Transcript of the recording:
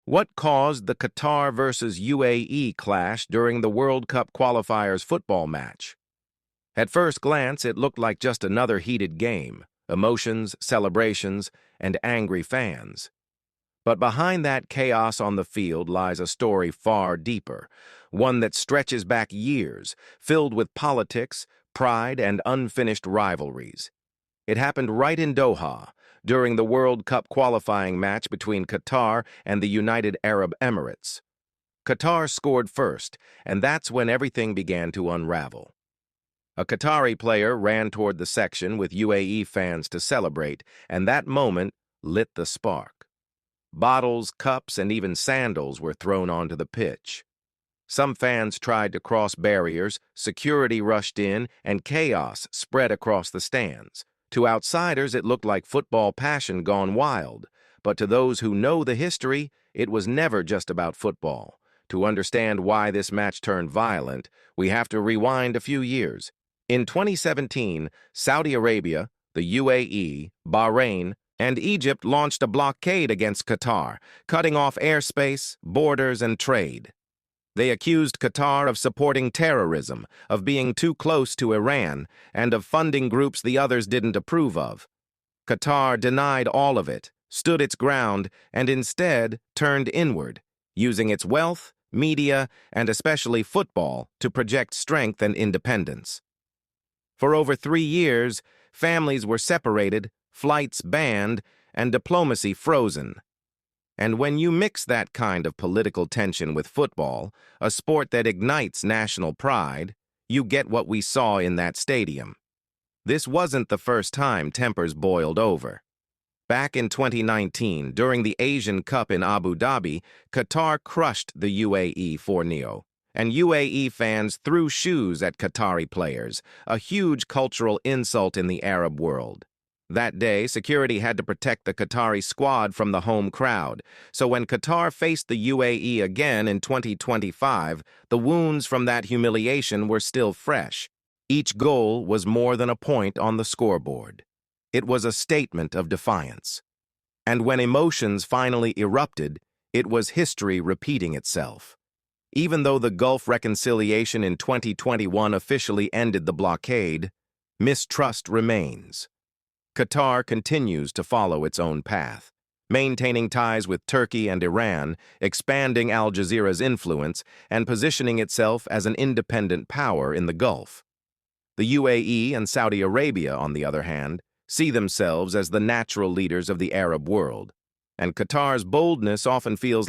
What caused the Qatar versus UAE clash during the World Cup qualifiers football match? At first glance, it looked like just another heated game, emotions, celebrations, and angry fans. But behind that chaos on the field lies a story far deeper, one that stretches back years, filled with politics, pride, and unfinished rivalries. It happened right in Doha, during the World Cup qualifying match between Qatar and the United Arab Emirates. Qatar scored first, and that's when everything began to unravel. A Qatari player ran toward the section with UAE fans to celebrate, and that moment lit the spark. Bottles, cups, and even sandals were thrown onto the pitch. Some fans tried to cross barriers, security rushed in, and chaos spread across the stands. To outsiders, it looked like football passion gone wild, but to those who know the history, it was never just about football. To understand why this match turned violent, we have to rewind a few years. In 2017, Saudi Arabia, the UAE, Bahrain, and Egypt launched a blockade against Qatar, cutting off airspace, borders, and trade. They accused Qatar of supporting terrorism, of being too close to Iran, and of funding groups the others didn't approve of. Qatar denied all of it, stood its ground, and instead turned inward, using its wealth, media, and especially football to project strength and independence. For over 3 years, families were separated, flights banned, and diplomacy frozen. And when you mix that kind of political tension with football, a sport that ignites national pride, you get what we saw in that stadium. This wasn't the first time tempers boiled over. Back in 2019, during the Asian Cup in Abu Dhabi, Qatar crushed the UAE 4-0, and UAE fans threw shoes at Qatari players, a huge cultural insult in the Arab world. That day, security had to protect the Qatari squad from the home crowd, so when Qatar faced the UAE again in 2025, the wounds from that humiliation were still fresh. Each goal was more than a point on the scoreboard. It was a statement of defiance. And when emotions finally erupted, it was history repeating itself. Even though the Gulf reconciliation in 2021 officially ended the blockade, mistrust remains. Qatar continues to follow its own path, maintaining ties with Turkey and Iran, expanding Al Jazeera's influence, and positioning itself as an independent power in the Gulf. The UAE and Saudi Arabia, on the other hand, see themselves as the natural leaders of the Arab world, and Qatar's boldness often feels